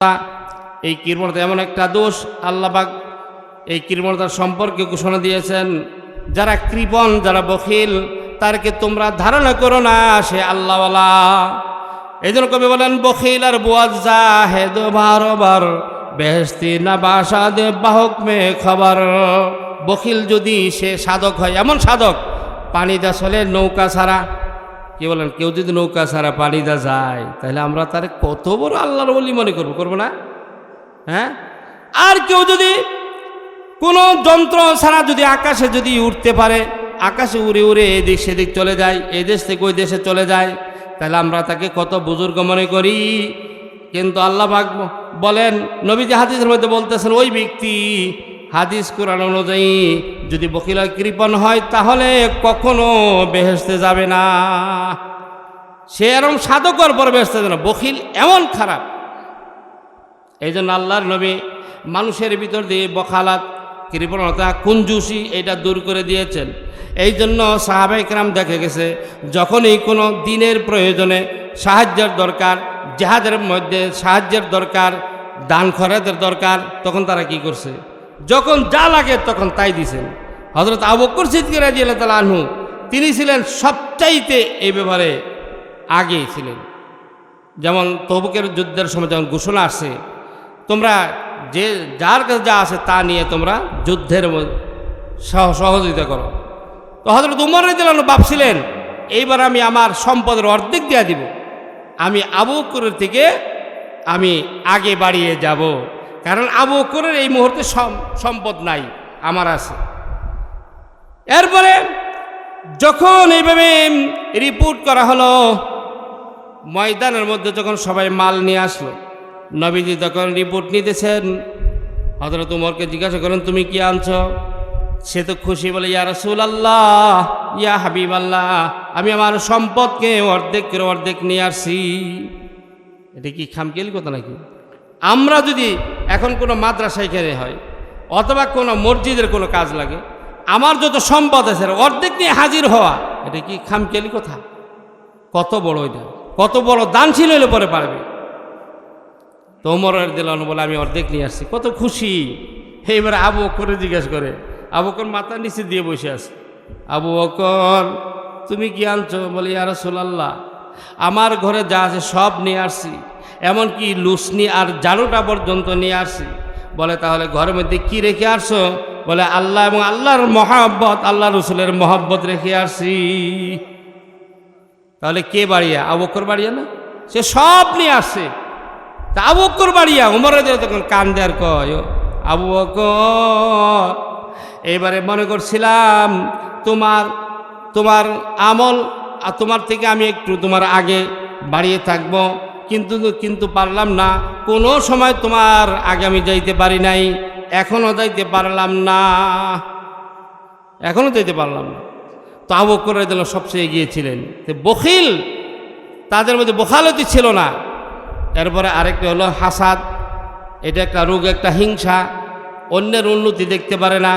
এই কৃপণতা এমন একটা দোষ, আল্লাহ পাক এই কৃপণতার সম্পর্কে ঘোষণা দিয়েছেন, যারা কৃপণ, যারা বখিল, তারকে তোমরা ধারণা করো না সে আল্লাহওয়ালা। এই জন্য কবি বলেন, বখিল আর বুয়াজ্জা হে দো বারবার বেহেস্তি না বাসা দে বাহক মে খবর। বখিল যদি সে সাধক হয়, এমন সাধক পানি দা চলে নৌকা ছাড়া, কি বলেন, কেউ যদি নৌকা ছাড়া পানি দা যায়, তাহলে আমরা তার কত বড় আল্লাহর ওলি মনে করবো না? হ্যাঁ, আর কেউ যদি কোনো যন্ত্র ছাড়া যদি আকাশে যদি উঠতে পারে, আকাশে উড়ে উড়ে এদিক সেদিক চলে যায়, এই দেশ থেকে ওই দেশে চলে যায়, তাহলে আমরা তাকে কত বুজুর্গ মনে করি। কিন্তু আল্লাহ পাক বলেন, নবীজি হাদিসের মধ্যে বলতেছেন, ওই ব্যক্তি হাদিস কোরআন অনুযায়ী যদি বখিল কৃপণ হয় তাহলে কখনো বেহেশতে যাবে না। সে এরকম সাধকর পর বেহেশতে যাবে না, বখিল এমন খারাপ। এই জন্য আল্লাহর নবী মানুষের ভিতর দিয়ে বখালাত, কৃপণতা, কুঞ্জুসি এটা দূর করে দিয়েছেন। এই জন্য সাহাবায়ে কেরাম দেখে গেছে, যখনই কোনো দিনের প্রয়োজনে সাহায্যের দরকার, জিহাদের মধ্যে সাহায্যের দরকার, দান খয়রাতের দরকার, তখন তারা কি করছে? যখন যা লাগে তখন তাই দিছেন। হযরত আবু বকর সিদ্দিক রাদিয়াল্লাহু তাআলা আনহু, তিনি ছিলেন সবচাইতে এই ব্যাপারে আগে ছিলেন। যেমন তবুকের যুদ্ধের সময় যখন ঘোষণা আসছে, তোমরা যে যার কাছে যা আছে তা নিয়ে তোমরা যুদ্ধের সহযোগিতা করো, তো হযরত উমর রাদিয়াল্লাহু আনহু ভাবছিলেন, এইবার আমি আমার সম্পদের অর্ধেক দিয়ে দিব, আমি আবু বকরের থেকে আমি আগে বাড়িয়ে যাব, কারণ আবু বকরের এই মুহূর্তে সম্পদ নাই, আমার আছে। এরপরে যখন এইভাবে রিপোর্ট করা হলো, ময়দানের মধ্যে যখন সবাই মাল নিয়ে আসলো, নবীজি তখন রিপোর্ট নিতেছেন, হযরত উমরকে জিজ্ঞাসা করেন, তুমি কি আনছো? সে তো খুশি, বলে, ইয়া রাসূলুল্লাহ, ইয়া হাবিবাল্লাহ, আমি আমার সম্পদকে অর্ধেক করে অর্ধেক নিয়ে আসছি। এটা কি খামখেয়ালি কথা নাকি? আমরা যদি এখন কোনো মাদ্রাসা এখানে হয় অথবা কোনো মসজিদের কোনো কাজ লাগে, আমার যত সম্পদ আছে অর্ধেক নিয়ে হাজির হওয়া, এটা কি খামখেয়ালি কথা? কত বড় এটা, কত বড় দানশীল হইলে পরে পারবে। তো ওমর রাদিয়াল্লাহু আনহু বলে, আমি অর্ধেক নিয়ে আসছি, কত খুশি। এইবারে আবু বকর জিজ্ঞেস করে, আবু বকর মাথা নিচে দিয়ে বসে আছে, আবু বকর তুমি কি আনছো? বলে, ইয়া রাসূলুল্লাহ, আমার ঘরে যা আছে সব নিয়ে আসছি, এমনকি লুসনি আর ঝাড়ুটা পর্যন্ত নিয়ে আসছি। বলে, তাহলে ঘরের মধ্যে কি রেখে আসছো? বলে, আল্লাহ এবং আল্লাহর মহব্বত, আল্লাহ রসুলের মহব্বত রেখে আসছি। তাহলে কে বাড়িয়া? আবু বকর বাড়িয়া না? সে সব নিয়ে আসছে। তা আবু বকর বাড়িয়া। উমর রাদিয়াল্লাহু তখন কান দেয়ার কয়, আবু বকর, এবারে মনে করছিলাম তোমার আমল, তোমার থেকে আমি একটু তোমার আগে বাড়িয়ে থাকবো, কিন্তু পারলাম না। কোনো সময় তোমার আগে আমি যাইতে পারি নাই, এখনও যাইতে পারলাম না, এখনও যাইতে পারলাম না। তো আবু বকর রাদিয়াল্লাহু সবচেয়ে এগিয়ে ছিলেন। বখিল, তাদের মধ্যে বখালতি ছিল না। এরপরে আরেকটা হলো হাসাদ, এটা একটা রোগ, একটা হিংসা, অন্যের উন্নতি দেখতে পারে না।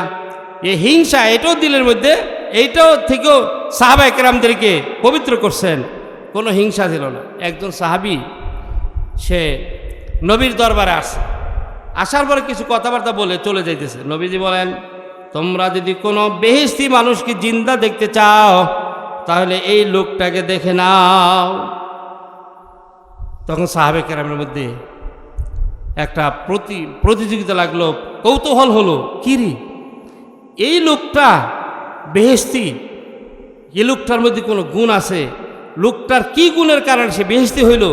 এই হিংসা, এটাও দিলের মধ্যে, এইটাও থেকেও সাহাবায়ে কেরামদেরকে পবিত্র করছেন, কোনো হিংসা ছিল না। একজন সাহাবী, সে নবীর দরবারে আসে, আসার পরে কিছু কথাবার্তা বলে চলে যাইতেছে। নবীজি বলেন, তোমরা যদি কোনো বেহেশতি মানুষকে জিন্দা দেখতে চাও তাহলে এই লোকটাকে দেখে নাও। তখন সাহাবায়ে কেরামের মধ্যে একটা প্রতিযোগিতা লাগলো, কৌতূহল হলো, কিরে এই লোকটা বেহেশতি, এই লোকটার মধ্যে কোনো গুণ আছে, লোকটার কি গুণের কারণে সে বেহেশতি হইল,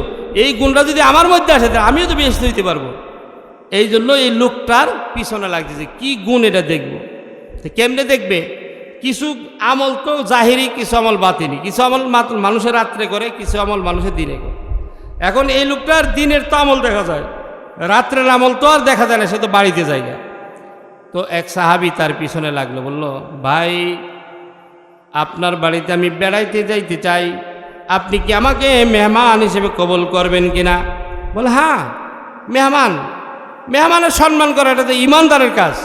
এই গুণটা যদি আমার মধ্যে আসে তাহলে আমিও তো বেহেশতি হইতে পারবো। এই জন্য এই লোকটার পিছনে লাগছে, কি গুণ এটা দেখব। কেমনে দেখবে? কিছু আমল তো জাহিরি, কিছু আমল বাতিনি, কিছু আমল মানুষের রাত্রে করে, কিছু আমল মানুষের দিনে করে। এখন এই লোকটার দিনের তো আমল দেখা যায়, রাত্রের আমল তো আর দেখা যায় না, সে তো বাড়িতে যায় না। তো এক সাহাবী তার পিছনে লাগলো, বলল, ভাই, আপনার বাড়িতে আমি বেড়াইতে যাইতে চাই, আপনি কি আমাকে মেহমান হিসেবে কবুল করবেন কিনা? বলে, হ্যাঁ, মেহমানের সম্মান করা এটা তো ইমানদারের কাজ,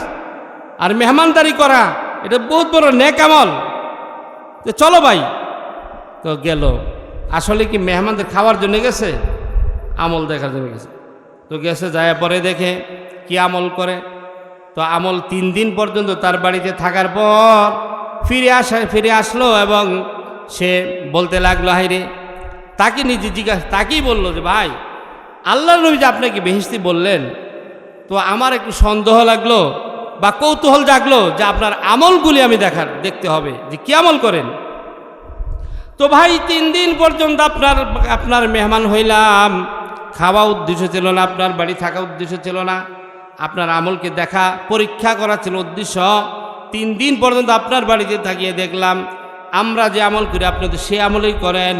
আর মেহমানদারি করা এটা বহুত বড় নেক আমল। তো চলো ভাই। তো গেল। আসলে কি মেহমানদের খাওয়ার জন্য গেছে? আমল দেখার জন্য গেছে। তো গেছে যায় পরে দেখে কি আমল করে। তো আমল 3 দিন পর্যন্ত তার বাড়িতে থাকার পর ফিরে আসলো এবং সে বলতে লাগলো, হায়রে, তাকে নিজে তাকেই বললো যে ভাই, আল্লাহর নবী যে আপনাকে বেহেশতি বললেন, তো আমার একটু সন্দেহ লাগলো বা কৌতূহল জাগলো যে আপনার আমলগুলি আমি দেখতে হবে যে কি আমল করেন। তো ভাই 3 দিন পর্যন্ত আপনার মেহমান হইলাম, খাওয়া উদ্দেশ্য ছিল না, আপনার বাড়ি থাকা উদ্দেশ্য ছিল না, আপনার আমলকে দেখা পরীক্ষা করা ছিল উদ্দেশ্য। 3 দিন পর্যন্ত আপনার বাড়িতে থাকিয়ে দেখলাম আমরা যে আমল করি আপনি তো সে আমলই করেন,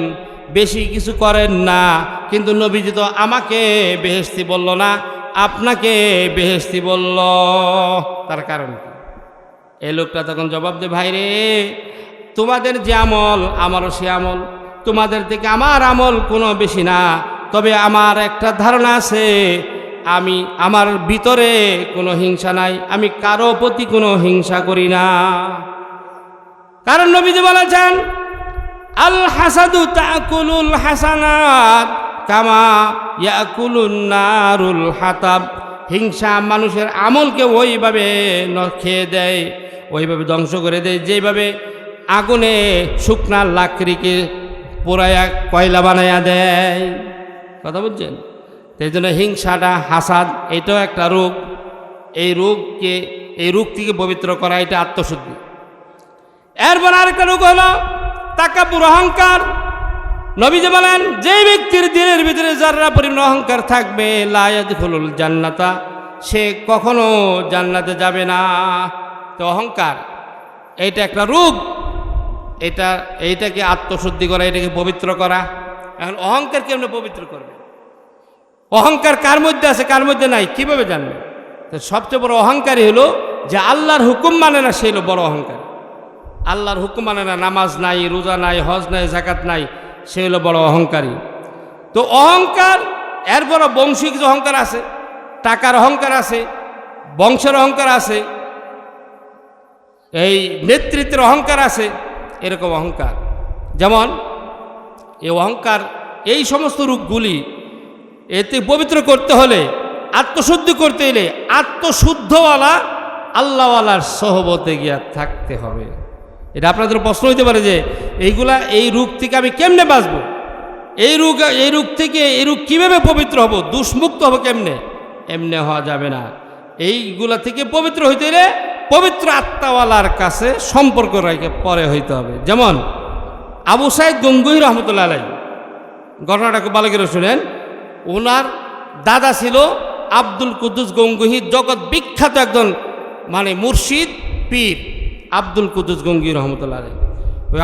বেশি কিছু করেন না। কিন্তু নবীজি তো আমাকে বেহেশতি বলল না, আপনাকে বেহেশতি বলল, তার কারণ কি? এই লোকটা তখন জবাব দেয়, ভাই রে, তোমাদের যে আমল আমারও সে আমল, তোমাদের থেকে আমার আমল কোনো বেশি না, তবে আমার একটা ধারণা আছে, আমার ভিতরে কোনো হিংসা নাই, আমি কারো প্রতি কোনো হিংসা করি না। কারণ নবীজি বলেছেন, আল হাসাদু তাকুলুল হাসানাত কামা ইয়াকুলুন নারুল হাতাব। হিংসা মানুষের আমলকে ওইভাবে খেয়ে দেয়, ওইভাবে ধ্বংস করে দেয়, যেভাবে আগুনে শুকনা লাকড়িকে পোড়ায়া কয়লা বানাইয়া দেয়। কথা বুঝছেন? সেই জন্য হিংসাটা, হাসাদ, এটাও একটা রোগ। এই রোগ থেকে পবিত্র করা, এটা আত্মশুদ্ধি। এরপর আরেকটা রোগ হলো তাকাব্বুর, অহংকার। নবীজি বলেন, যে ব্যক্তির দিলের ভিতরে যারা পরিমাণ অহংকার থাকবে, লা ইয়াদখুলুল জান্নাতা, সে কখনো জান্নাতে যাবে না। তো অহংকার এইটা একটা রোগ, এইটাকে আত্মশুদ্ধি করা, এটাকে পবিত্র করা। এখন অহংকার কেমনে পবিত্র করবে? অহংকার কার মধ্যে আছে কার মধ্যে নাই কিভাবে জানবে? তো সবচেয়ে বড় অহংকারই হলো যে আল্লাহর হুকুম মানে না, সে হলো বড় অহংকার। আল্লাহর হুকুম মানে না, নামাজ নাই, রোজা নাই, হজ নাই, যাকাত নাই, সে হলো বড় অহংকারী। তো অহংকার, এর বড় বংশিক অহংকার আছে, টাকার অহংকার আছে, বংশের অহংকার আছে, এই নেতৃত্বের অহংকার আছে, এরকম অহংকার। যেমন এই অহংকার, এই সমস্ত রূপগুলি এতে পবিত্র করতে হলে, আত্মশুদ্ধি করতে হলে, আত্মশুদ্ধওয়ালা আল্লাহওয়ালার সহবতে গিয়া থাকতে হবে। এটা আপনাদের প্রশ্ন হইতে পারে যে এই রোগ থেকে আমি কেমনে বাঁচবো, এই রোগ থেকে এই রোগ কীভাবে পবিত্র হব, দুষ্মুক্ত হব কেমনে? এমনি হওয়া যাবে না। এইগুলা থেকে পবিত্র হইতে হলে পবিত্র আত্মাওয়ালার কাছে সম্পর্ক রেখে পরে হইতে হবে। যেমন আবু সাইদ গঙ্গুহি রহমতুল্লাহ আলাইহি, ঘটনাটাকে ভালো করে শুনেন। ওনার দাদা ছিল আব্দুল কুদ্দুস গঙ্গুহি, জগৎ বিখ্যাত একজন মুর্শিদ পীর আব্দুল কুদ্দুস গঙ্গুহি রহমতুল্লাহ আলাইহি। ওই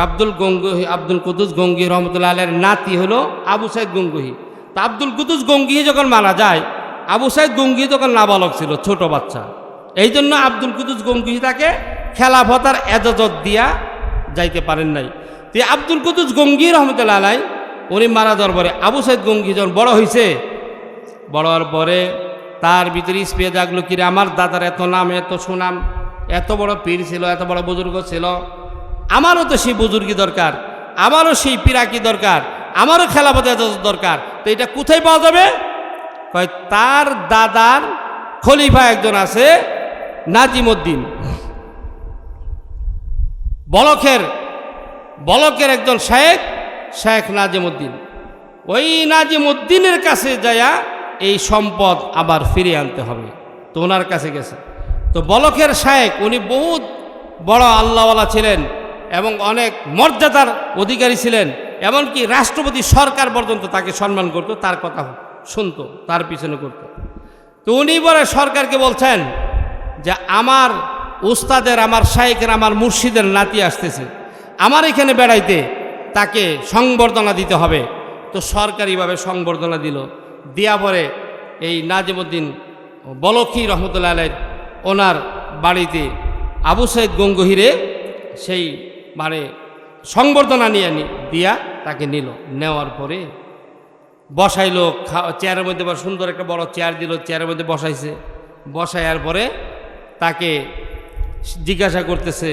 আব্দুল কুদ্দুস গঙ্গুহি রহমতুল্লাহ আলাইহির নাতি হলো আবু সাইদ গঙ্গুহি। তো আব্দুল কুদ্দুস গঙ্গুহি যখন মারা যায়, আবু সাইদ গঙ্গুহি তখন নাবালক ছিল, ছোট বাচ্চা। এই জন্য আব্দুল কুদ্দুস গঙ্গুহি তাকে খেলাফতার এজাজত দিয়া যাইতে পারেন নাই। তো আব্দুল কুদ্দুস গঙ্গুহি রহমতুল্লাহ আলাইহি উনি মারা যাওয়ার পরে আবু সাইদ গঙ্গুহি যখন বড় হয়েছে, বড় হওয়ার পরে তার ভিতরে স্পেয়ে জাগলো, কিরে আমার দাদার এত নাম, এত সুনাম, এত বড় পীর ছিল, এত বড় বুজুর্গ ছিল, আমারও তো সেই বুজুর্গি দরকার, আমারও সেই পিরাকি দরকার, আমারও খেলাফত এজাজত দরকার। তো এটা কোথায় পাওয়া যাবে? কয় তার দাদার খলিফা একজন আছে, নাজিমউদ্দিন, বলকের একজন শেখ নাজিমউদ্দিন। ওই নাজিমউদ্দিনের কাছে যায়া এই সম্পদ আবার ফিরিয়ে আনতে হবে। তো ওনার কাছে গেছে। তো বলকের শেখ, উনি বহুত বড় আল্লাহওয়ালা ছিলেন এবং অনেক মর্যাদার অধিকারী ছিলেন, এমনকি রাষ্ট্রপতি সরকার পর্যন্ত তাকে সম্মান করত, তার কথা শুনতো, তার পিছনে করত। তো উনি বলে সরকারকে বলছেন যে আমার উস্তাদের, আমার শাইখের, আমার মুর্শিদের নাতি আসতেছে, আমার এখানে বেড়াইতে, তাকে সংবর্ধনা দিতে হবে। তো সরকারিভাবে সংবর্ধনা দিল। দিয়া পরে এই নাজিমউদ্দিন বলখি রহমতুল্লাহ আলাইহি ওনার বাড়িতে আবু সাইদ গঙ্গুহিরে সেই সংবর্ধনা নিয়ে দিয়া তাকে নিল। নেওয়ার পরে বসাইলো চেয়ারের মধ্যে, সুন্দর একটা বড় চেয়ার দিল, চেয়ারের মধ্যে বসাইছে। বসাইয়ার পরে তাকে জিজ্ঞাসা করতেছে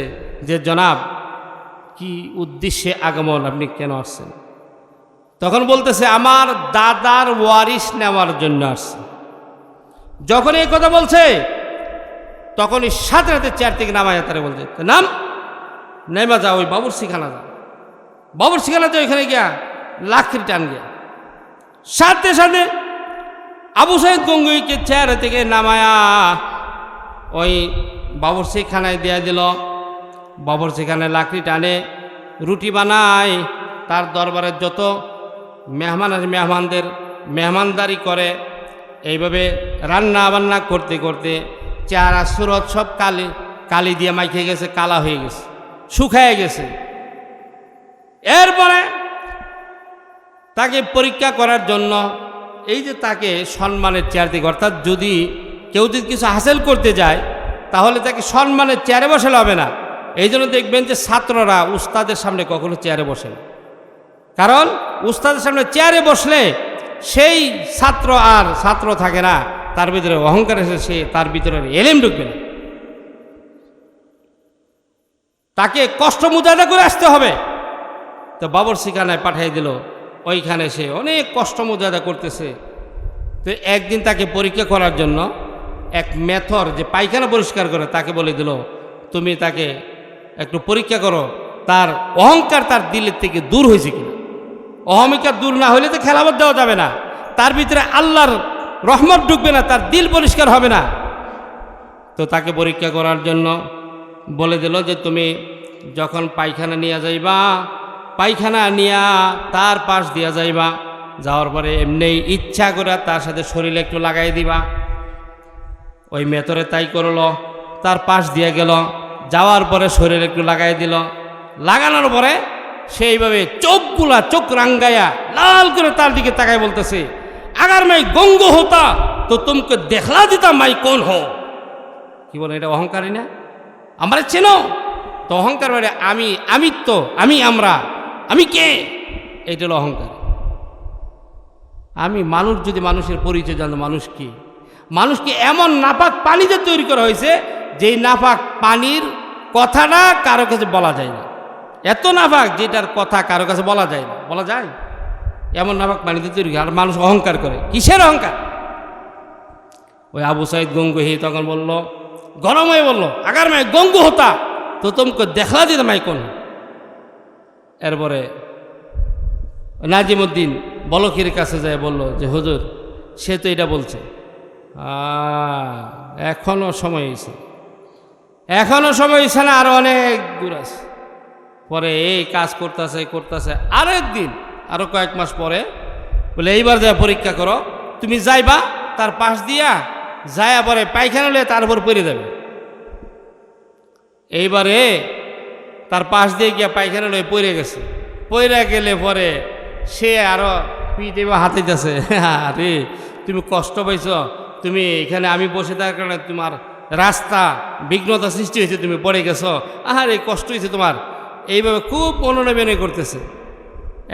যে জনাব, কি উদ্দেশ্যে আগমন, আপনি কেন আসছেন? তখন বলতেছে আমার দাদার ওয়ারিশ নেওয়ার জন্য আসছে। যখন এই কথা বলছে তখনই সাথে সাথে চেয়ার থেকে নামায় তারা বলছে নাম নেমা যা, ওই বাবুর্চিখানা যা, বাবুর্চিখানাতে ওইখানে গিয়া লাকড়ি টান গিয়া সাথে সাথে আবু সাইদ গঙ্গুইকে চেয়ার থেকে নামায়া ওই বাবুর্চিখানায় দেয়া দিল। বাবুর্চিখানায় লাকড়ি টানে রুটি বানায়, তার দরবারের যত মেহমান আছে মেহমানদের মেহমানদারি করে। এইভাবে রান্না বান্না করতে করতে চেহারা সুরত সব কালি দিয়ে মাইখে গেছে, কালা হয়ে গেছে, শুকায় গেছে। এরপরে তাকে পরীক্ষা করার জন্য এই যে তাকে সম্মানের চেয়ার থেকে, অর্থাৎ যদি কেউ যদি কিছু হাসিল করতে যায় তাহলে তাকে সম্মানের চেয়ারে বসালে হবে না। এই জন্য দেখবেন যে ছাত্ররা উস্তাদের সামনে কখনো চেয়ারে বসে না, কারণ উস্তাদের সামনে চেয়ারে বসলে সেই ছাত্র আর ছাত্র থাকে না, তার ভিতরে অহংকার এসে সে তার ভিতরে এলেম ঢুকবে না। তাকে কষ্ট মুজাহিদা করে আসতে হবে। তো বাবুর্চিখানায় পাঠিয়ে দিল, ওইখানে সে অনেক কষ্ট মুজাহিদা করতেছে। তো একদিন তাকে পরীক্ষা করার জন্য এক মেথর যে পায়খানা পরিষ্কার করে তাকে বলে দিল, তুমি তাকে একটু পরীক্ষা করো তার অহংকার তার দিলের থেকে দূর হয়েছে কিনা। অহমিকার দূর না হলে তো খেলাফত দেওয়া যাবে না, তার ভিতরে আল্লাহর রহমত ঢুকবে না, তার দিল পরিষ্কার হবে না। তো তাকে পরীক্ষা করার জন্য বলে দিল যে তুমি যখন পায়খানা নিয়ে যাইবা, পায়খানা নিয়া তার পাশ দিয়া যাইবা, যাওয়ার পরে এমনি ইচ্ছা করে তার সাথে শরীরে একটু লাগাই দিবা। ওই মেথরে তাই করলো, তার পাশ দিয়ে গেল, যাওয়ার পরে শরীরে একটু লাগাই দিল। লাগানোর পরে সেইভাবে চোখ রাঙ্গায়া লাল করে তার দিকে তাকায় বলতেছে, আগার মাই গঙ্গ হতা তো তুমকে দেখলা দিতা মাই কোন হো। কি বলে, এটা অহংকারই না? আমরা চেনো তো অহংকার মানে আমিত্ব, আমি কে, এইটা হলো অহংকার। আমি মানুষ, যদি মানুষের পরিচয় জানো মানুষ কি, মানুষকে এমন নাপাক পানিতে তৈরি করা হয়েছে যেই নাপাক পানির কথাটা কারো কাছে বলা যায় না, এত নাপাক যেটার কথা কারো কাছে বলা যায় না। বলা যায় এমন নাপাক পানিতে তৈরি, আর মানুষ অহংকার করে। কিসের অহংকার? ওই আবু সাইদ গঙ্গুহি তখন বলল, গরম হয়ে বলল, আগার মাই গঙ্গু হতা তো তোমাকে দেখা দিত মাই কোন। এরপরে নাজিমুদ্দিন বলকির কাছে যায় বলল যে হুজুর, সে তো এটা বলছে, এখনো সময় হয়েছে, এখনো সময় হয়েছে না, আরো অনেক দূর আছে। পরে এই কাজ করতেছে আরেকদিন, আরো কয়েক মাস পরে বলে, এইবার যা পরীক্ষা করো, তুমি যাইবা তার পাশ দিয়া যায়া পরে পায়খানা লয়ে তার উপর পড়ে যাবে। এইবারে তার পাশ দিয়ে গিয়া পায়খানা লয়ে পড়ে গেছে। পড়ে গেলে পরে সে আরো পিঠে হাতাইতেছে, আরে তুমি কষ্ট পাইছ, তুমি এখানে আমি বসে থাকার কারণে তোমার রাস্তা বিঘ্নতা সৃষ্টি হয়েছে, তুমি পড়ে গেছো, আরে কষ্ট হয়েছে তোমার। এইভাবে খুব মনোনয়ন করতেছে।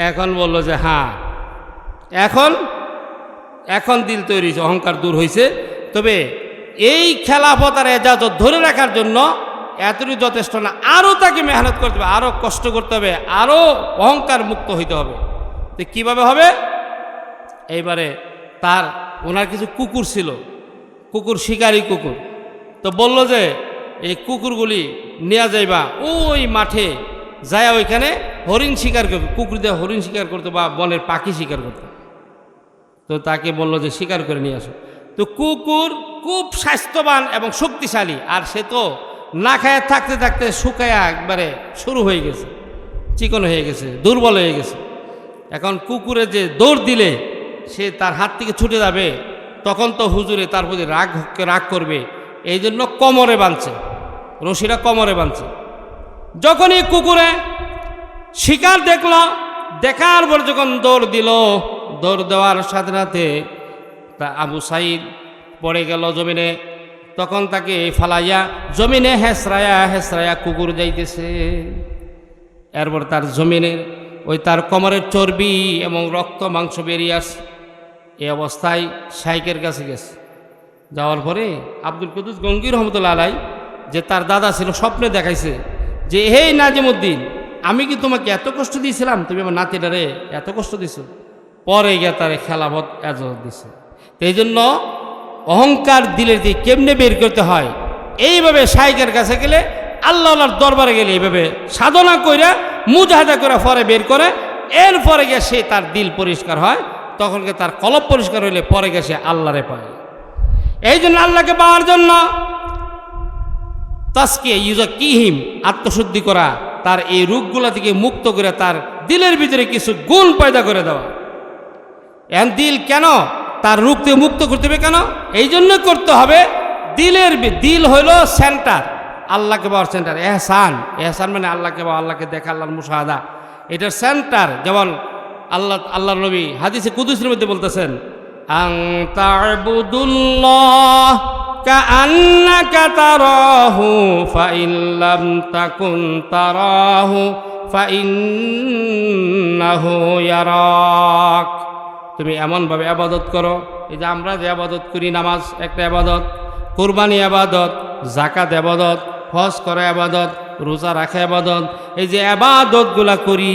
এখন বলল যে হ্যাঁ, এখন দিল তৈরি হয়েছে, অহংকার দূর হয়েছে। তবে এই খেলাফত আর এজাজত ধরে রাখার জন্য এতটুকু যথেষ্ট না, আরও তাকে মেহনত করতে হবে, আরও কষ্ট করতে হবে, আরও অহংকার মুক্ত হইতে হবে। তো কীভাবে হবে? এইবারে ওনার কিছু কুকুর ছিল, শিকারী কুকুর। তো বলল যে এই কুকুরগুলি নিয়ে যাইবা ওই মাঠে যায়, ওইখানে হরিণ শিকার করবে, কুকুর দিয়ে হরিণ শিকার করতো বা বনের পাখি শিকার করতো। তো তাকে বলল যে শিকার করে নিয়ে আসো। তো কুকুর খুব স্বাস্থ্যবান এবং শক্তিশালী, আর সে তো না খায় থাকতে থাকতে শুকায়া একবারে শুরু হয়ে গেছে, চিকন হয়ে গেছে, দুর্বল হয়ে গেছে। এখন কুকুরে যে দৌড় দিলে সে তার হাত থেকে ছুটে যাবে, তখন তো হুজুরে তার প্রতি রাগ করবে, এই জন্য কোমরে বাঁধছে, রশিটা কোমরে বাঁধছে। যখনই কুকুরে শিকার দেখার পর যখন দৌড় দিল, দৌড় দেওয়ার সাথে সাথে তা আবু সাইদ পড়ে গেল জমিনে। তখন তাকে ফালাইয়া জমিনে হেসরায়া কুকুর যাইতেছে। এরপর তার জমিনের তার কোমরের চর্বি এবং রক্ত মাংস বেরিয়ে আসে। এই অবস্থায় শাইখের কাছে গেছে। যাওয়ার পরে আব্দুল কুদ্দুস গঙ্গি রহমতুল্লাহ আলাই, যে তার দাদা ছিল, স্বপ্নে দেখাইছে যে হে নাজিমুদ্দিন, আমি কি তোমাকে এত কষ্ট দিয়েছিলাম, তুমি আমার নাতিটারে এত কষ্ট দিছো। পরে গিয়ে তার খেলাফত এজাজত দিছে। এই জন্য অহংকার দিলের দিয়ে কেমনে বের করতে হয়, এইভাবে শাইখের কাছে গেলে, আল্লাহর দরবারে গেলে এইভাবে সাধনা কইরা মুজাহাদা করে পরে বের করে, এরপরে গিয়ে সে তার দিল পরিষ্কার হয়, তখন গিয়ে তার কলব পরিষ্কার হইলে পরে গিয়ে সে আল্লাহরে পায়। এই জন্য আল্লাহকে পাওয়ার জন্য তাসকিয়া ইউজাক্কিহিম, আত্মশুদ্ধি করা, তার এই রোগগুলা থেকে মুক্ত করে তার দিলের ভিতরে কিছু গুণ পয়দা করে দেওয়া। এখন দিল কেন তার রোগ থেকে মুক্ত করতে হবে, কেন এই জন্য করতে হবে, দিল হইল সেন্টার, আল্লাহকে পাওয়ার সেন্টার। এহসান মানে আল্লাহকে পাওয়া, আল্লাহকে দেখা, আল্লাহর মুশাহাদা, এটার সেন্টার। যেমন আল্লাহর নবী হাদিসে কুদুসের মধ্যে বলতেছেন, আন তা'বুদুল্লাহ কাআন্নাকা তারাহু ফাইন লাম তাকুন তারাহু ফাইন্নাহু ইয়ারাক। তুমি এমনভাবে ইবাদত করো, এই যে আমরা যে ইবাদত করি, নামাজ একটা ইবাদত, কুরবানি ইবাদত, যাকাত ইবাদত, হজ করা ইবাদত, রোজা রাখা ইবাদত, এই যে ইবাদতগুলা করি,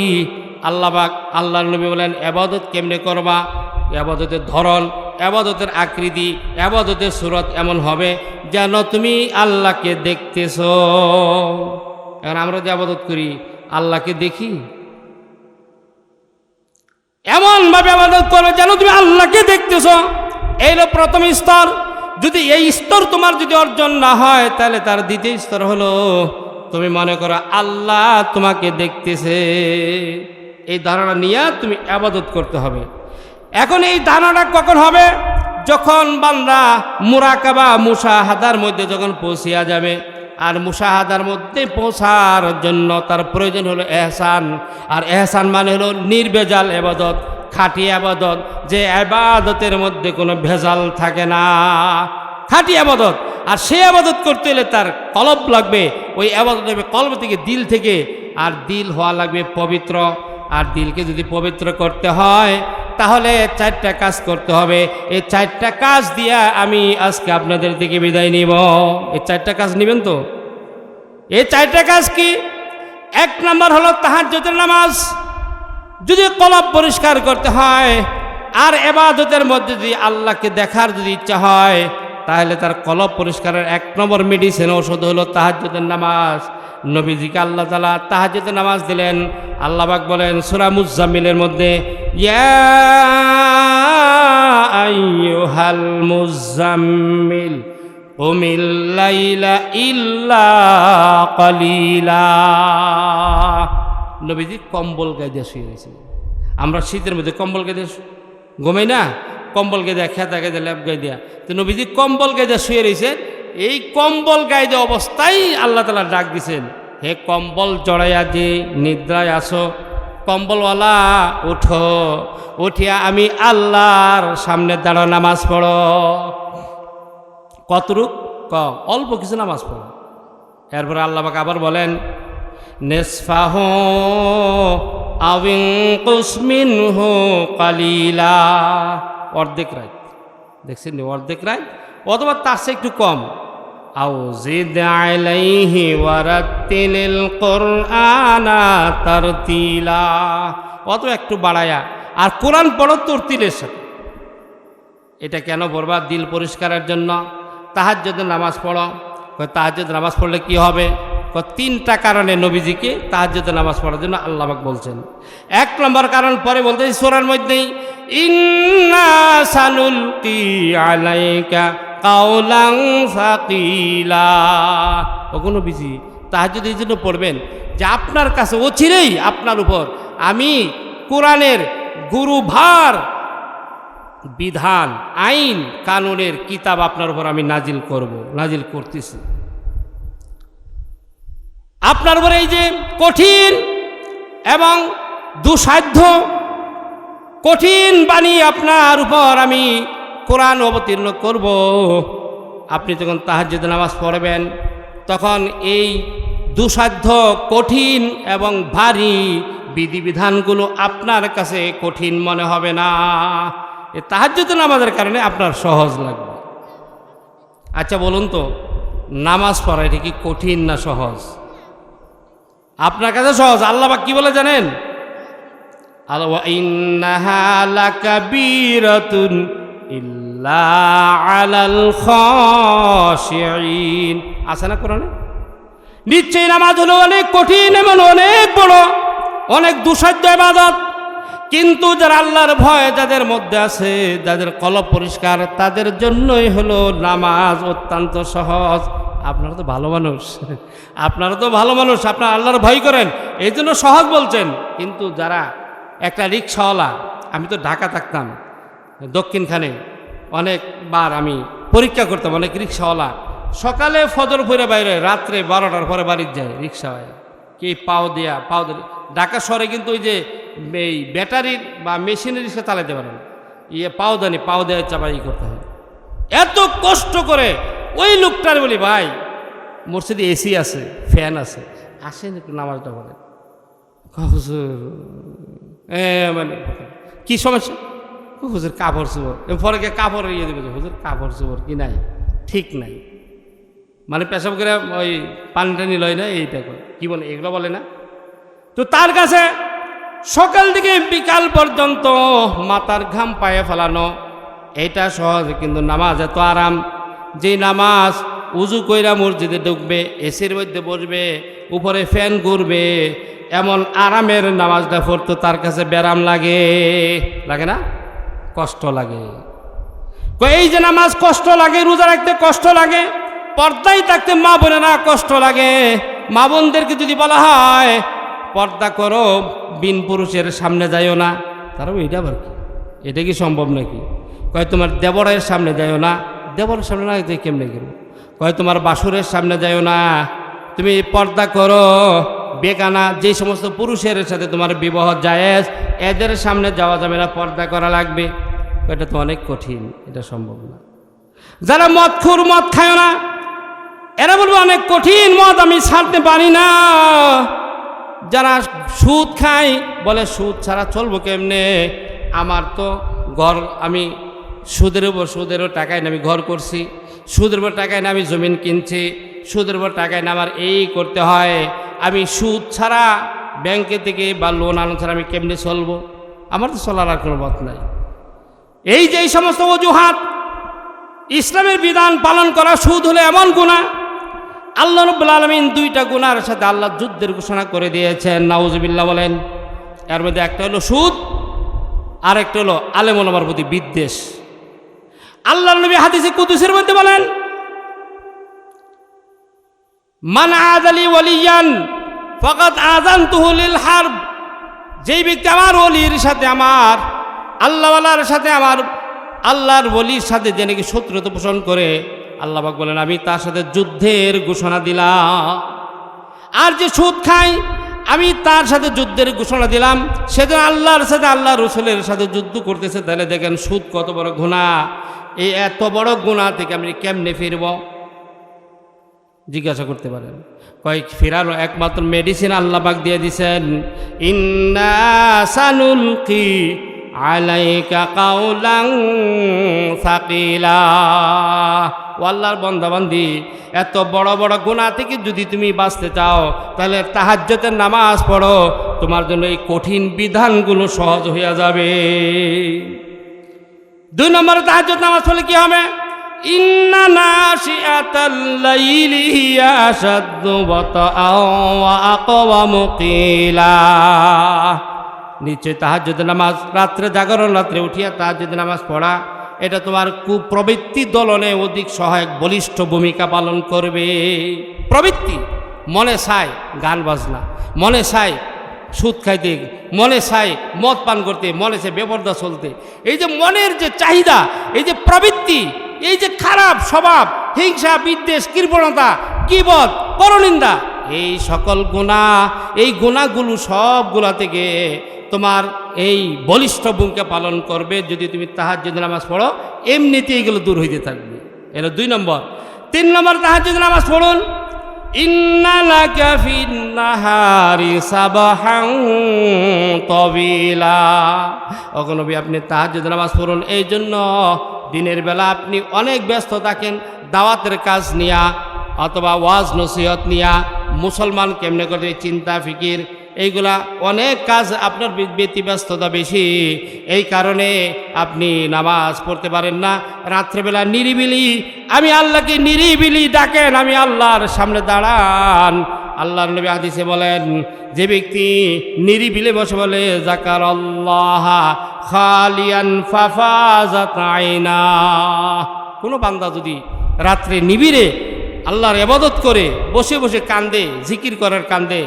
আল্লাহর নবী বলেন ইবাদত কেমনে করবা, ইবাদতের ধরন, ইবাদতের আকৃতি, ইবাদতের সুরত এমন হবে যেন তুমি আল্লাহকে দেখতেছো। এখন আমরা যে ইবাদত করি, আল্লাহকে দেখি, এমনভাবে ইবাদত করো যেন তুমি আল্লাহকে দেখতেছো। এই হলো প্রথম স্তর। যদি এই স্তর তোমার যদি অর্জন না হয়, তাহলে তার দ্বিতীয় স্তর হলো তুমি মনে করো আল্লাহ তোমাকে দেখতেছে। এই ধারণা নিয়ে তুমি ইবাদত করতে হবে। এখন এই ধারণা কখন হবে? যখন বান্দা মুরাকাবা মুশাহাদার মধ্যে যখন পৌঁছিয়া যাবে। আর মুশাহাদার মধ্যে পৌঁছার জন্য তার প্রয়োজন হলো এহসান। আর এহসান মানে হলো নির্ভেজাল ইবাদত, খাঁটি ইবাদত, যে ইবাদতের মধ্যে কোনো ভেজাল থাকে না, খাঁটি ইবাদত। আর সেই ইবাদত করতে হলে তার কলব লাগবে, ওই ইবাদত হবে কলব থেকে, দিল থেকে। আর দিল হওয়া লাগবে পবিত্র। আর দিলকে যদি পবিত্র করতে হয়, তাহলে 4টা কাজ করতে হবে। এই 4টা কাজ দিয়া আমি আজকে আপনাদের থেকে বিদায় নিব। এই 4টা কাজ নেবেন তো? এই 4টা কাজ কি? 1 নম্বর হলো তাহাজ্জুদের নামাজ। যদি কলব পরিষ্কার করতে হয় আর ইবাদতের মধ্যে যদি আল্লাহকে দেখার যদি ইচ্ছা হয়, তাহলে তার কলব পরিষ্কারের 1 নম্বর মেডিসিন, ওষুধ হলো তাহাজ্জুদের নামাজ। নবীজিকে আল্লাহ তাআলা তাহাজ্জুদের নামাজ দিলেন। আল্লাহ পাক বলেন সূরা মুজাম্মিলের মধ্যে, ইয়া আইয়ুহাল মুজাম্মিল কুমিল লাইলা ইল্লা কালিলা। নবীজি কম্বল গায়ে দিয়ে শুয়ে রয়েছে। আমরা শীতের মধ্যে কম্বল গায়ে দিয়ে ঘুমাই না, কম্বল গায়ে দেওয়া, খেতা গায়ে দিয়ে, ল্যাপ গায়ে দেওয়া। তো নবীজি কম্বল গায়ে দিয়ে শুয়ে রয়েছে। এই কম্বল গায়ে দেওয়া অবস্থায় আল্লাহ তাআলা ডাক দিছেন, হে কম্বল জড়াইয়া যে নিদ্রায় আসো, কম্বলওয়ালা উঠো, উঠিয়া আমি আল্লাহর সামনে দাঁড়ো, নামাজ পড়ো। কতটুক? অল্প কিছু নামাজ পড়ো। এরপরে আল্লাহ পাক আবার বলেন, নিসফাহু আও ইনকুস মিনহু কালিলা। অর্ধেক রাত, দেখছেন নি? অর্ধেক রাত অথবা তার চেয়ে একটু কম। আও জিদ আলাইহি ওয়ারাত্তিলিল কুরআনা তারতিলা। অথবা একটু বাড়ায়া আর কোরআন পড়ো তরতিলের সাথে। এটা কেন পড়বা? দিল পরিষ্কারের জন্য। তাহাজ্জুদের নামাজ পড়ো। তাহাজ্জুদের নামাজ পড়লে কি হবে? 3টা কারণে নবীজিকে তাহাজ্জুদের নামাজ পড়ার জন্য আল্লাহ পাক বলছেন। 1 নম্বর কারণ পরে বলতে সূরার মধ্যেই, ইন্না সানুলকি আলাইকা কাওলান সাকিলা। ওগুলো নবীজি তাহাজ্জুদ এই জন্য পড়বেন যে আপনার কাছে অচিরেই আপনার উপর আমি কোরআনের গুরুভার বিধান, আইন, কানুনের কিতাব আপনার উপর আমি নাজিল করতেছি। আপনার উপর এই যে কঠিন এবং দুঃসাধ্য কঠিন বাণী আপনার উপর আমি কোরআন অবতীর্ণ করব। আপনি যখন তাহাজ্জুদের নামাজ পড়বেন, তখন এই দুঃসাধ্য, কঠিন এবং ভারী বিধিবিধানগুলো আপনার কাছে কঠিন মনে হবে না। এই তাহাজ্জুদের নামাজের কারণে আপনার সহজ লাগবে। আচ্ছা বলুন তো, নামাজ পড়া এটা কি কঠিন না সহজ? আপনার কাছে সহজ। আল্লাহ পাক কি বলে জানেন? ওয়া ইন্নাহা লাকাবীরাতুন লা আলাল খাশিঈন। আছে না কোরআনে? নিশ্চয়ই নামাজ হলো অনেক কঠিন এবং অনেক বড়, অনেক দুঃসাধ্য ইবাদত, কিন্তু যারা আল্লাহর ভয় যাদের মধ্যে আছে, যাদের কলব পরিষ্কার, তাদের জন্যই হলো নামাজ অত্যন্ত সহজ। আপনারা তো ভালো মানুষ, আপনারা তো ভালো মানুষ, আপনারা আল্লাহর ভয় করেন, এই জন্য সহজ বলছেন। কিন্তু যারা একটা রিক্সাওয়ালা, আমি তো ঢাকা থাকতাম, দক্ষিণখানে অনেকবার আমি পরীক্ষা করতাম, অনেক রিক্সাওয়ালা সকালে ফজর পরে বাইরে, রাত্রে 12টার পরে বাড়ির যায় রিক্সায়, কি পাও দিয়া ঢাকা শহরে কিন্তু ওই যে এই ব্যাটারির বা মেশিনের রিক্সা চালাতে পারেন, পাও দেওয়া চাপাই করতে হয়, এত কষ্ট করে। ওই লোকটার বলি, ভাই মসজিদে এসি আছে, ফ্যান আছে, আসেন একটু নামাজটা বলেন। মানে কি সমস্যা? হুজুর কাপড় চোপড়, পরে গিয়ে কাপড় ইয়ে দেবে, হুজুর কাপড় চোপড় কি নাই, ঠিক নাই, মানে পেশাব করে ওই পানি টানি লয় না, এইটা করে কি বলে, এগুলো বলে না। তো তার কাছে সকাল থেকে বিকাল পর্যন্ত মাথার ঘাম পায়ে ফেলানো এটা সহজ, কিন্তু নামাজ এত আরাম। যে নামাজ উজু কইরা মসজিদে ঢুকবে, এসির মধ্যে বসবে, উপরে ফ্যান ঘুরবে, এমন আরামের নামাজটা পড়তো তার কাছে ব্যারাম লাগে, লাগে না? কষ্ট লাগে। এই যে নামাজ কষ্ট লাগে, রোজা রাখতে কষ্ট লাগে, পর্দায় থাকতে মা বোনেরা কষ্ট লাগে। মা বোনদেরকে যদি বলা হয় পর্দা করো, বিন পুরুষের সামনে যাইও না, তারাও এটা আবার কি, এটা কি সম্ভব নাকি? কয় তোমার দেবরের সামনে যাইও না, দেবরের সামনে না যাই কেমনে গেল? কয় তোমার বাসুরের সামনে যাইও না, তুমি পর্দা করো। বেগানা যে সমস্ত পুরুষের সাথে তোমার বিবাহ জায়েজ, এদের সামনে যাওয়া যাবে না, পর্দা করা লাগবে। এটা তো অনেক কঠিন, এটা সম্ভব না। যারা মদখোর, মদ খায় না, এরা বলবে অনেক কঠিন, মদ আমি ছাড়তে পারি না। যারা সুদ খায়, বলে সুদ ছাড়া চলবো কেমনে, আমার তো ঘর, আমি সুদেরও টাকায় না আমি ঘর করছি, সুদের উপর টাকায় না আমি জমিন কিনছি, সুদের উপর টাকায় না আমার এই করতে হয়, আমি সুদ ছাড়া ব্যাংকে থেকে বা লোন আনো ছাড়া আমি কেমনে চলবো, আমার তো চলার আর কোনো পথ নাই। এই যে এই সমস্ত অজুহাত, ইসলামের বিধান পালন করা সুদ হলে এমন গুনাহ, আল্লাহ রাব্বুল আলামিন দুইটা গুনার সাথে আল্লাহ যুদ্ধের ঘোষণা করে দিয়েছেন, নাউজুবিল্লাহ বলেন। এর মধ্যে একটা হলো সুদ, আর একটা হলো আলেম ওলামার প্রতি বিদ্বেষ। আল্লাহর নবী হাদিসে কুদসির মধ্যে বলেন, মান আযালি ওয়ালিয়ান ফাকাদ আযানতুহু লিল হারব। যেই ব্যক্তি আমার ওলির সাথে, আমার আল্লাহওয়ালার সাথে, আমার আল্লাহর ওলির সাথে যে নাকি শত্রুতা পোষণ করে, আল্লাহ পাক বলেন আমি তার সাথে যুদ্ধের ঘোষণা দিলাম। আর যে সুদ খায়, আমি তার সাথে যুদ্ধের ঘোষণা দিলাম। সেদিন আল্লাহর সাথে, আল্লাহ রসুলের সাথে যুদ্ধ করতেছে। তাহলে দেখেন সুদ কত বড় গুনাহ। এই এত বড় গুনাহ থেকে আমি কেমনে ফিরব? জিজ্ঞাসা করতে পারেন। কয়েক ফেরানো একমাত্র মেডিসিন আল্লাহ পাক দিয়ে দিছেন, ইন্না সানুলকি আলাইকা কাউলান সাকিলা। ও আল্লাহর বান্দাবান্দি, এত বড় বড় গুনাহ থেকে যদি তুমি বাঁচতে চাও, তাহলে তাহাজ্জুদের নামাজ পড়ো, তোমার জন্য এই কঠিন বিধানগুলো সহজ হয়ে যাবে। 2 নম্বরে তাহাজ্জুদ নামাজ পড়লে কি হবে? ইন্না নাশিআতাল লাইলি হিয়া আশাদ্দু ওয়াতাআ ওয়া আকওয়ামু কিলা। নিশ্চয় তাহাজ্জুদের নামাজ, রাত্রে জাগরণ, রাত্রে উঠিয়া তাহাজ্জুদের নামাজ পড়া, এটা তোমার কুপ্রবৃত্তি দলনে অধিক সহায়ক, বলিষ্ঠ ভূমিকা পালন করবে। প্রবৃত্তি, মনে চায় গান বাজনা, মনে চায় সুদ খাইতে, মনে চায় মদ পান করতে, মনে চায় বেপরদা চলতে, এই যে মনের যে চাহিদা, এই যে প্রবৃত্তি, এই যে খারাপ স্বভাব, হিংসা, বিদ্বেষ, কৃপণতা, গীবত, পরনিন্দা, এই সকল গুনাহ, এই গুনাহগুলো সবগুলা থেকে তোমার এই বলিষ্ঠ ভূমিকা পালন করবে যদি তুমি তাহাজ্জুদের নামাজ পড়ো। এমনিতে এইগুলো দূর হইতে থাকবে। এর 2 নম্বর। 3 নম্বর, তাহাজ্জুদের নামাজ পড়ুন। ইন্না লাকা ফিন নাহারি সাবাহান তাবিলা। ও নবী, আপনি তাহাজ্জুদের নামাজ পড়ুন, এই জন্য দিনের বেলা আপনি অনেক ব্যস্ত থাকেন দাওয়াতের কাজ নিয়া, অথবা ওয়াজ নসিহত নিয়া, মুসলমান কেমনে করে চিন্তা ফিকির, এইগুলা অনেক কাজ, আপনার ব্যতিব্যস্ততা বেশি, এই কারণে আপনি নামাজ পড়তে পারেন না। রাত্রেবেলা নিরিবিলি আমি আল্লাহকে নিরিবিলি ডাকেন, আমি আল্লাহর সামনে দাঁড়ান। আল্লাহর নবী হাদিসে বলেন, যে ব্যক্তি নিরিবিলি বসে বলে যাকারাল্লাহ খালিয়ান ফাফাজাত আইনা, কোনো বান্দা যদি রাত্রে নিবিড়ে আল্লাহর ইবাদত করে বসে বসে কান্দে, জিকির করার কান্দে,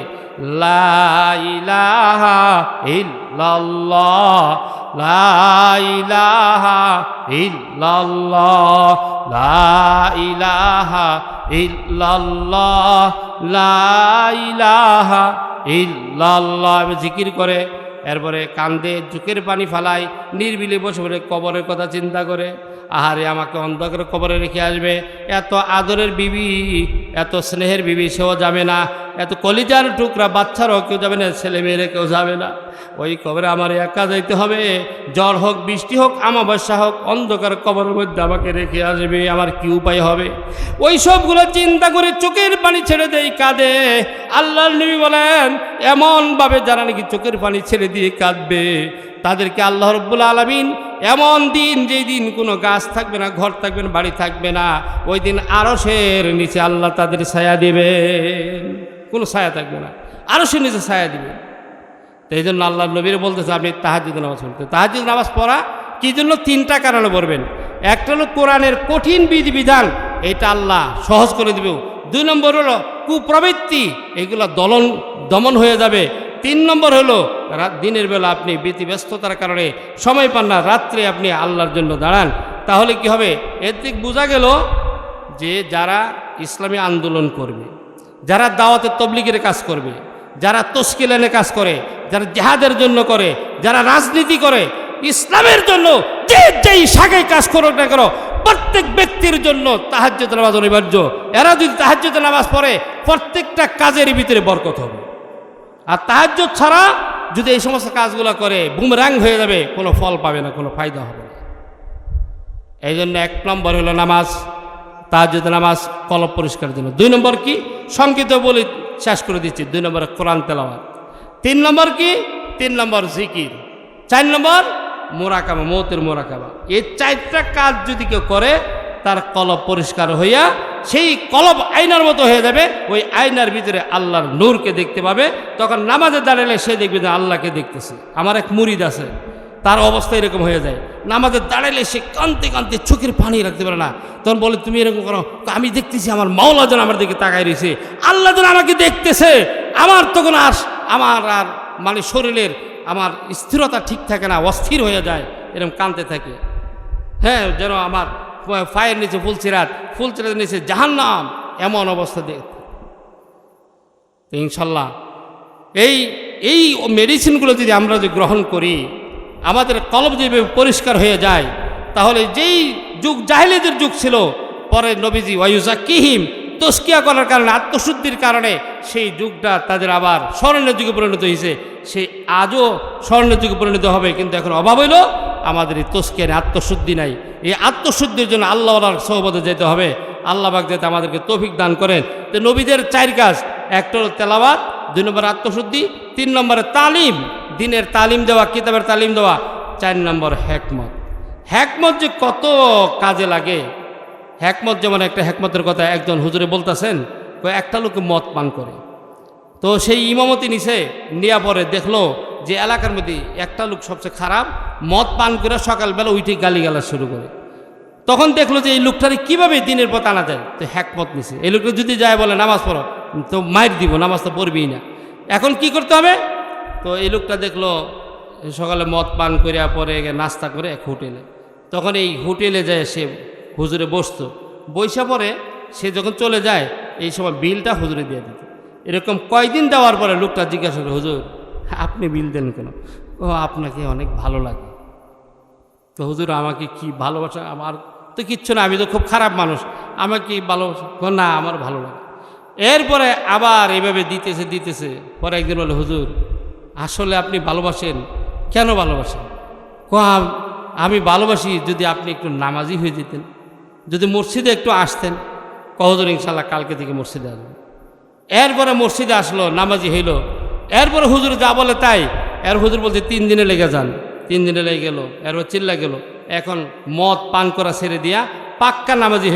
লা ইলাহা ইল্লাল্লাহ লা ইলাহা ইল্লাল্লাহ লা ইলাহা ইল্লাল্লাহ লা ইলাহা ইল্লাল্লাহ জিকির করে, এরপরে কান্দে, চোখের পানি ফালায়, নির্বিলি বসে বলে কবরের কথা চিন্তা করে, আহারে আমাকে অন্ধকারে কবরে রেখে আসবে, এত আদরের বিবি, এত স্নেহের বিবি সেও যাবে না, এত কলিজার টুকরা বাচ্চারাও কেউ যাবে না, ছেলে মেয়েরা কেউ যাবে না, ওই কবরে আমার একা যাইতে হবে, জ্বর হোক বৃষ্টি হোক আমাবস্যা হোক, অন্ধকার কবরের মধ্যে আমাকে রেখে আসবে, আমার কি উপায় হবে? ওই সবগুলো চিন্তা করে চোখের পানি ছেড়ে দেয়, কাঁদে। আল্লাহর নবী বলেন, এমনভাবে যারা নাকি চোখের পানি ছেড়ে দিয়ে কাঁদবে তাদেরকে আল্লাহ রাব্বুল আলামিন এমন দিন, যেই দিন কোনো গাছ থাকবে না, ঘর থাকবে না, বাড়ি থাকবে না, ওই দিন আরশের নিচে আল্লাহ তাদের ছায়া দিবেন, কোনো ছায়া থাকবে না, আরশের নিচে ছায়া দিবেন। তো এই জন্য আল্লাহর নবীর বলতেছে আপনি তাহাজ্জুদ নামাজ পড়তে। তাহাজ্জুদ নামাজ পড়া কি জন্য? 3টা কারণে পড়বেন। একটা হলো কোরআনের কঠিন বিধিবিধান, এটা আল্লাহ সহজ করে দিবে। 2 নম্বর হলো কুপ্রবৃত্তি, এগুলো দমন হয়ে যাবে। 3 নম্বর হলো দিনের বেলা আপনি ব্যতিব্যস্ততার কারণে সময় পান না, রাত্রে আপনি আল্লাহর জন্য দাঁড়ান। তাহলে কি হবে? এর দিক বোঝা গেল যে যারা ইসলামী আন্দোলন করবে, যারা দাওয়াতে তবলিগের কাজ করবে, যারা তশকিলের কাজ করে, যারা জিহাদের জন্য করে, যারা রাজনীতি করে, ইসলামের জন্য যেই শাখায় কাজ করুক না কেন, প্রত্যেক ব্যক্তির জন্য তাহাজ্জুদ নামাজ অনিবার্য। এরা যদি তাহাজ্জুদ নামাজ পড়ে প্রত্যেকটা কাজের ভিতরে বরকত হবে। আর তাহাজ্জুদ ছাড়া যদি এই সমস্ত কাজগুলো করে বুমরাং হয়ে যাবে, কোনো ফল পাবে না, কোনো ফায়দা হবে না। এই জন্য 1 নম্বর হলো নামাজ, তাহাজ্জুদ নামাজ কলব পরিষ্কারের জন্য। 2 নম্বর কি? সংক্ষিপ্ত বলে শেষ করে দিচ্ছি। 2 নম্বর কোরআন তেলাওয়াত। 3 নম্বর কি? 3 নম্বর জিকির। 4 নম্বর মোরাকাবা, মৌতের মোরাকাবা। এই 4টা কাজ যদি কেউ করে তার কলব পরিষ্কার হইয়া সেই কলব আয়নার মতো হয়ে যাবে। ওই আয়নার ভিতরে আল্লাহর নূরকে দেখতে পাবে। তখন নামাজে দাঁড়ালে সে দেখবে যে আল্লাহকে দেখতেছে। আমার এক মুরিদ আছে, তার অবস্থা এরকম হয়ে যায়, নামাজে দাঁড়াইলে সে কাঁদতে কাঁদতে চোখের পানি রাখতে পারে না। তখন বলে তুমি এরকম করো, আমি দেখতেছি আমার মাওলা যেন আমার দিকে তাকায় রয়েছে, আল্লাহ যেন আমাকে দেখতেছে। আমার তখন আমার আর মানে শরীরের আমার স্থিরতা ঠিক থাকে না, অস্থির হয়ে যায়, এরকম কাঁদতে থাকে। হ্যাঁ, যেন আমার পায়ের নিচে ফুলচিরাতের নিচে জাহান্নাম, এমন অবস্থা দেখ। ইনশাল্লাহ এই মেডিসিনগুলো যদি আমরা যদি গ্রহণ করি, আমাদের কলব যদি পরিষ্কার হয়ে যায়, তাহলে যেই যুগ জাহেলিদের যুগ ছিল, পরে নবীজি ওয়ায়ুজাক্কিহিম তস্কিয়া করার কারণে, আত্মশুদ্ধির কারণে সেই যুগটা তাদের আবার স্মরণের যুগে পরিণত হয়েছে। সেই আজও স্মরণের যুগে পরিণত হবে, কিন্তু এখন অভাব হইল আমাদের এই তস্কিয়া নেই, আত্মশুদ্ধি নাই। এই আত্মশুদ্ধির জন্য আল্লাহর সোহবতে যেতে হবে। আল্লাহ পাক যাতে আমাদেরকে তৌফিক দান করেন। তো নবীদের 4 কাজ, একটা হলো তেলাওয়াত, 2 নম্বর আত্মশুদ্ধি, 3 নম্বরে তালিম, দিনের তালিম দেওয়া, কিতাবের তালিম দেওয়া, 4 নম্বর হেকমত। হেকমত যে কত কাজে লাগে। হেকমত যেমন একটা হেকমতের কথা একজন হুজুরে বলতেছেন, একটা লোকে মদ পান করে, তো সেই ইমামতি নিছে, নেওয়া পরে দেখলো যে এলাকার মধ্যে একটা লোক সবচেয়ে খারাপ, মদ পান করে সকালবেলা উঠে গালিগালাজ শুরু করে। তখন দেখলো যে এই লোকটারে কীভাবে দিনের পথ আনা যায়, তো হেকমত নিছে। এই লোকটা যদি যায় বলে নামাজ পড়ো, তো মাইর দিব, নামাজ তো পড়বেই না। এখন কি করতে হবে? তো এই লোকটা দেখলো সকালে মদ পান করে পরে নাস্তা করে এক হোটেলে, তখন এই হোটেলে যায় সে হুজুরে বসতো, বৈশা পরে সে যখন চলে যায় এই সময় বিলটা হুজুরে দিয়ে দিত। এরকম কয়দিন দেওয়ার পরে লোকটা জিজ্ঞাসা করে, হুজুর আপনি বিল দেন কেন? ও আপনাকে অনেক ভালো লাগে। তো হুজুর আমাকে কি ভালোবাসা? আমার তো কিচ্ছু না, আমি তো খুব খারাপ মানুষ, আমাকে ভালোবাসা? না, আমার ভালো লাগে। এরপরে আবার এইভাবে দিতেছে। পরে একদিন বলে, হুজুর আসলে আপনি ভালোবাসেন? কেন ভালোবাসেন? আমি ভালোবাসি যদি আপনি একটু নামাজি হয়ে যেতেন, যদি মসজিদে একটু আসতেন। হুজুর ইনশাল্লাহ কালকে থেকে মসজিদে আসবেন। এরপরে মসজিদে আসলো, নামাজি হইল। এরপরে হুজুর যা বলে তাই। হুজুর বলছে 3 দিনে লেগে যান। 3 দিনে লেগে গেল। এরপর চিল্লা গেল। এখন মদ পান করা ছেড়ে দিয়া পাক্কা নামাজি